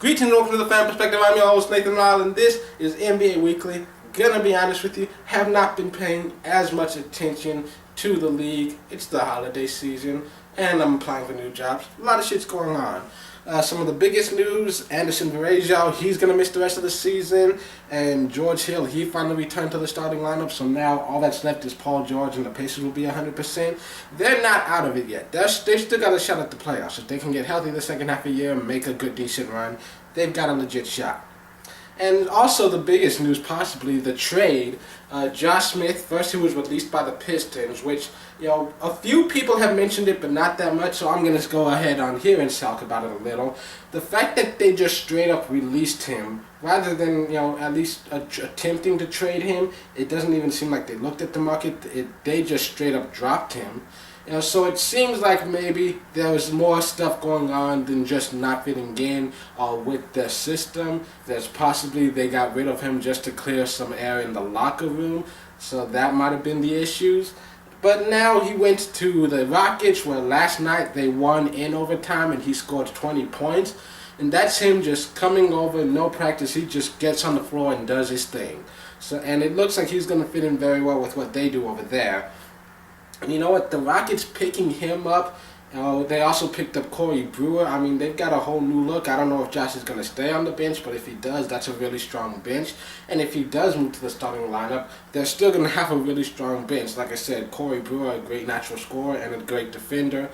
Greetings and welcome to the Fan Perspective. I'm your host, Nathan Lyle, and this is NBA Weekly. Gonna be honest with you, have not been paying as much attention to the league. It's the holiday season, and I'm applying for new jobs. A lot of shit's going on. Some of the biggest news, Varejo, he's going to miss the rest of the season. And George Hill, he finally returned to the starting lineup. So now all that's left is Paul George and the Pacers will be 100%. They're not out of it yet. They've still got a shot at the playoffs. If they can get healthy the second half of the year and make a good, decent run, they've got a legit shot. And also the biggest news, possibly the trade. Josh Smith, first he was released by the Pistons, which, a few people have mentioned it, but not that much, so I'm going to go ahead on here and talk about it a little. The fact that they just straight up released him, rather than, at least attempting to trade him, it doesn't even seem like they looked at the market, they just straight up dropped him. So it seems like maybe there was more stuff going on than just not fitting in with their system. There's possibly they got rid of him just to clear some air in the locker room. So that might have been the issues. But now he went to the Rockets, where last night they won in overtime and he scored 20 points. And that's him just coming over, no practice. He just gets on the floor and does his thing. And it looks like he's going to fit in very well with what they do over there. And you know what? The Rockets picking him up, they also picked up Corey Brewer. I mean, they've got a whole new look. I don't know if Josh is going to stay on the bench, but if he does, that's a really strong bench. And if he does move to the starting lineup, they're still going to have a really strong bench. Like I said, Corey Brewer, a great natural scorer and a great defender.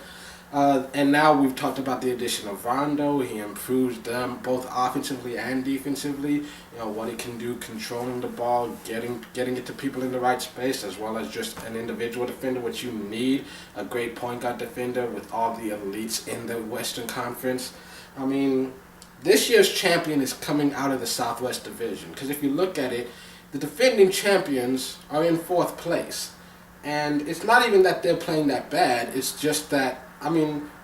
And now we've talked about the addition of Rondo. He improves them both offensively and defensively. What he can do controlling the ball, getting it to people in the right space, as well as just an individual defender, which you need. A great point guard defender with all the elites in the Western Conference. I mean, this year's champion is coming out of the Southwest Division. Because if you look at it, the defending champions are in 4th place. And it's not even that they're playing that bad. It's just that,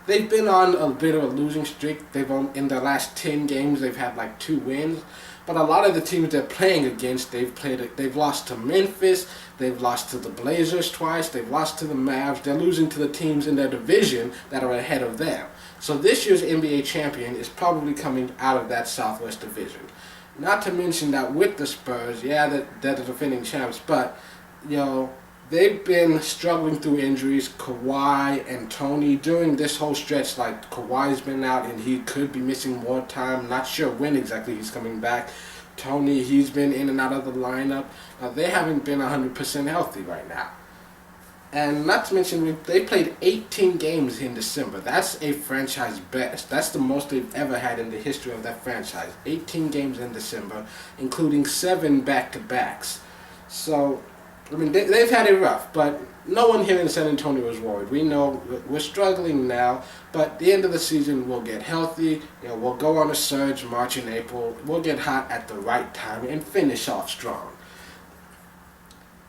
they've been on a bit of a losing streak. In their last 10 games, they've had like 2 wins. But a lot of the teams they're playing against, they've lost to Memphis, they've lost to the Blazers twice, they've lost to the Mavs. They're losing to the teams in their division that are ahead of them. So this year's NBA champion is probably coming out of that Southwest Division. Not to mention that with the Spurs, they're the defending champs, but, they've been struggling through injuries. Kawhi and Tony during this whole stretch, like Kawhi's been out and he could be missing more time. Not sure when exactly he's coming back. Tony, he's been in and out of the lineup. They haven't been 100% healthy right now. And not to mention, they played 18 games in December. That's a franchise best. That's the most they've ever had in the history of that franchise. 18 games in December, including 7 back-to-backs. So, they've had it rough, but no one here in San Antonio is worried. We know we're struggling now, but at the end of the season, we'll get healthy. We'll go on a surge March and April. We'll get hot at the right time and finish off strong.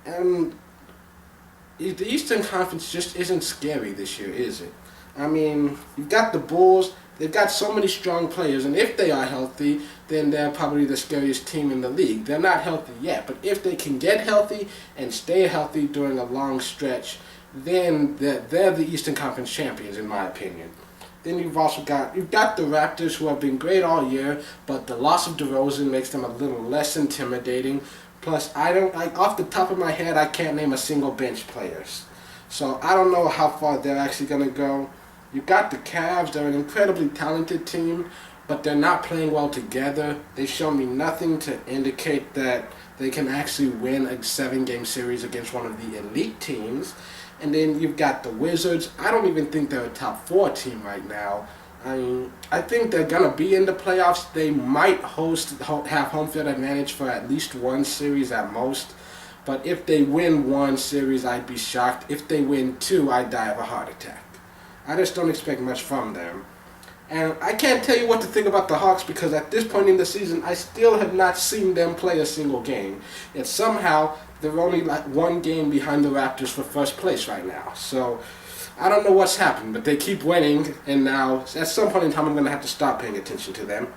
And the Eastern Conference just isn't scary this year, is it? You've got the Bulls. They've got so many strong players, and if they are healthy, then they're probably the scariest team in the league. They're not healthy yet, but if they can get healthy and stay healthy during a long stretch, then they're the Eastern Conference champions, in my opinion. Then you've got the Raptors, who have been great all year, but the loss of Derozen makes them a little less intimidating. Plus, off the top of my head, I can't name a single bench players. So I don't know how far they're actually going to go. You've got the Cavs. They're an incredibly talented team, but they're not playing well together. They've shown me nothing to indicate that they can actually win a 7-game series against one of the elite teams. And then you've got the Wizards. I don't even think they're a top 4 team right now. I think they're going to be in the playoffs. They might have home field advantage for at least 1 series at most. But if they win 1 series, I'd be shocked. If they win 2, I'd die of a heart attack. I just don't expect much from them. And I can't tell you what to think about the Hawks, because at this point in the season, I still have not seen them play a single game. Yet somehow, they're only like 1 game behind the Raptors for first place right now. So, I don't know what's happened, but they keep winning, and now, at some point in time, I'm going to have to stop paying attention to them.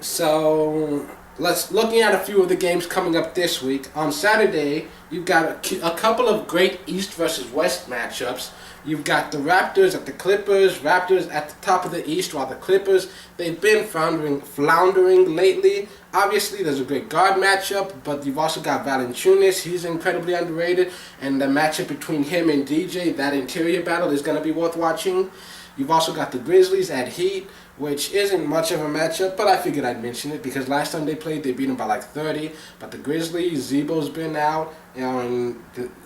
So let's looking at a few of the games coming up this week. On Saturday, you've got a couple of great East versus West matchups. You've got the Raptors at the Clippers. Raptors at the top of the East, while the Clippers, they've been floundering lately. Obviously, there's a great guard matchup, but you've also got Valanciunas. He's incredibly underrated, and the matchup between him and DJ, that interior battle, is going to be worth watching. You've also got the Grizzlies at Heat, which isn't much of a matchup, but I figured I'd mention it because last time they played, they beat them by like 30. But the Grizzlies, Zebo's been out,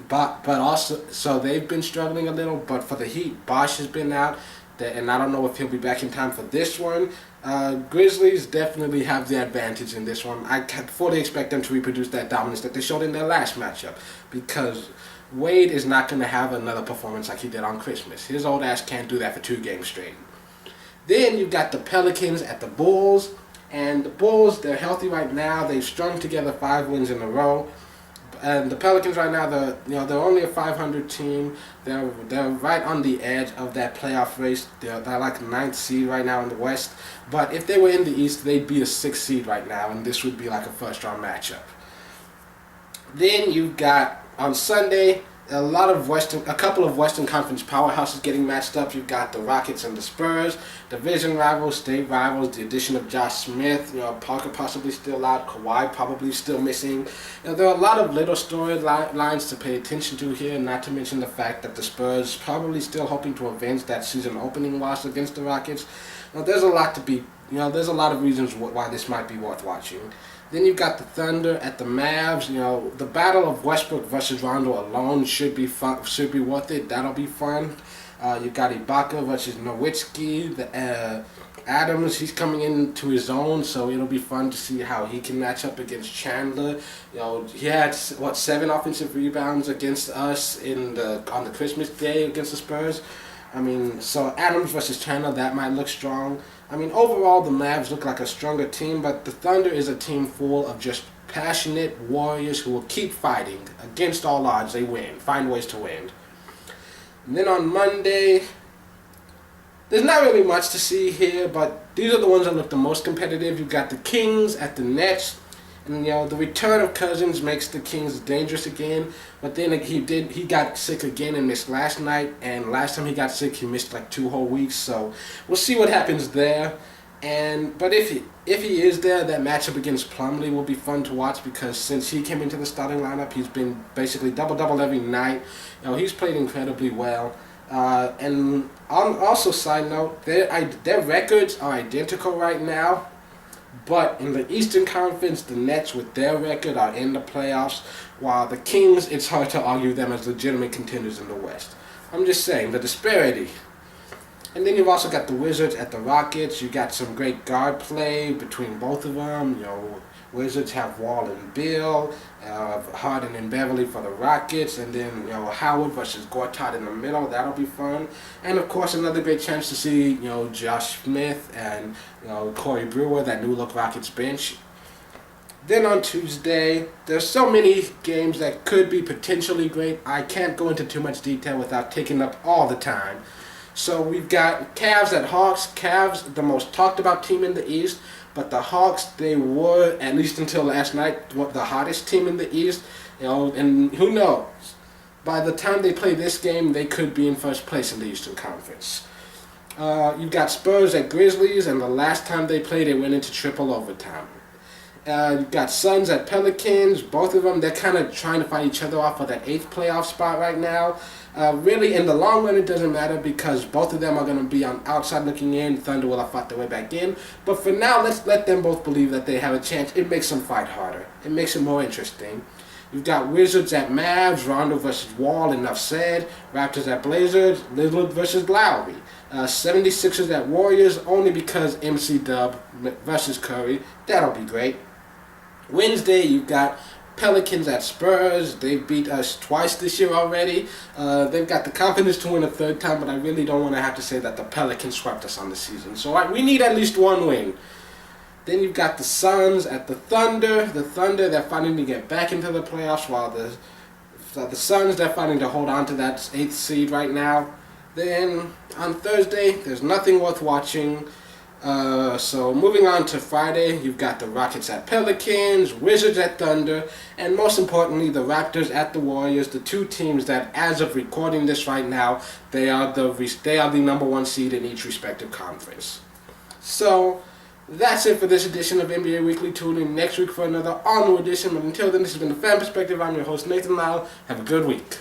but also so they've been struggling a little. But for the Heat, Bosh has been out, and I don't know if he'll be back in time for this one. Grizzlies definitely have the advantage in this one. I can fully expect them to reproduce that dominance that they showed in their last matchup because Wade is not going to have another performance like he did on Christmas. His old ass can't do that for 2 games straight. Then you've got the Pelicans at the Bulls, and the Bulls, they're healthy right now. They've strung together 5 wins in a row. And the Pelicans right now, they're only a 500 team. They're right on the edge of that playoff race. They're like 9th seed right now in the West. But if they were in the East, they'd be a 6th seed right now, and this would be like a first-round matchup. Then you've got on Sunday a couple of Western Conference powerhouses getting matched up. You've got the Rockets and the Spurs, division rivals, state rivals. The addition of Josh Smith, Parker possibly still out, Kawhi probably still missing. There are a lot of little storylines to pay attention to here. Not to mention the fact that the Spurs probably still hoping to avenge that season opening loss against the Rockets. There's a lot there's a lot of reasons why this might be worth watching. Then you've got the Thunder at the Mavs. The battle of Westbrook versus Rondo alone should be worth it. That'll be fun. You've got Ibaka versus Nowitzki. Adams, he's coming into his own, so it'll be fun to see how he can match up against Chandler. He had 7 offensive rebounds against us on the Christmas day against the Spurs. So Adams versus Chandler, that might look strong. Overall, the Mavs look like a stronger team, but the Thunder is a team full of just passionate warriors who will keep fighting. Against all odds, they win. Find ways to win. And then on Monday, there's not really much to see here, but these are the ones that look the most competitive. You've got the Kings at the Nets. And the return of Cousins makes the Kings dangerous again. But then he got sick again and missed last night. And last time he got sick, he missed like 2 whole weeks. So we'll see what happens there. But if he is there, that matchup against Plumlee will be fun to watch because since he came into the starting lineup, he's been basically double every night. He's played incredibly well. And also side note, their records are identical right now. But in the Eastern Conference, the Nets with their record are in the playoffs, while the Kings, it's hard to argue them as legitimate contenders in the West. I'm just saying, the disparity. And then you've also got the Wizards at the Rockets. You got some great guard play between both of them. Wizards have Wall and Bill, Harden and Beverly for the Rockets, and then Howard versus Gortat in the middle. That'll be fun. And of course, another great chance to see Josh Smith and Corey Brewer, that new look Rockets bench. Then on Tuesday, there's so many games that could be potentially great. I can't go into too much detail without taking up all the time. So we've got Cavs at Hawks. Cavs, the most talked about team in the East. But the Hawks, they were, at least until last night, the hottest team in the East. And who knows? By the time they play this game, they could be in first place in the Eastern Conference. You've got Spurs at Grizzlies, and the last time they played, they went into triple overtime. You've got Suns at Pelicans. Both of them, they're kind of trying to fight each other off for that 8th playoff spot right now. Really, in the long run, it doesn't matter because both of them are going to be on outside looking in. Thunder will have fought their way back in. But for now, let's let them both believe that they have a chance. It makes them fight harder. It makes it more interesting. You've got Wizards at Mavs, Rondo versus Wall, enough said. Raptors at Blazers, Lillard versus Lowry. 76ers at Warriors, only because MC Dub versus Curry. That'll be great. Wednesday, you've got Pelicans at Spurs. They've beat us twice this year already. They've got the confidence to win a 3rd time, but I really don't want to have to say that the Pelicans swept us on the season. So we need at least 1 win. Then you've got the Suns at the Thunder. The Thunder, they're fighting to get back into the playoffs, while the Suns, they're fighting to hold on to that 8th seed right now. Then on Thursday, there's nothing worth watching. So moving on to Friday, you've got the Rockets at Pelicans, Wizards at Thunder, and most importantly, the Raptors at the Warriors. The two teams that, as of recording this right now, they are the number one seed in each respective conference. So that's it for this edition of NBA Weekly. Tune in next week for another all-new edition. But until then, this has been the Fan Perspective. I'm your host, Nathan Lyle. Have a good week.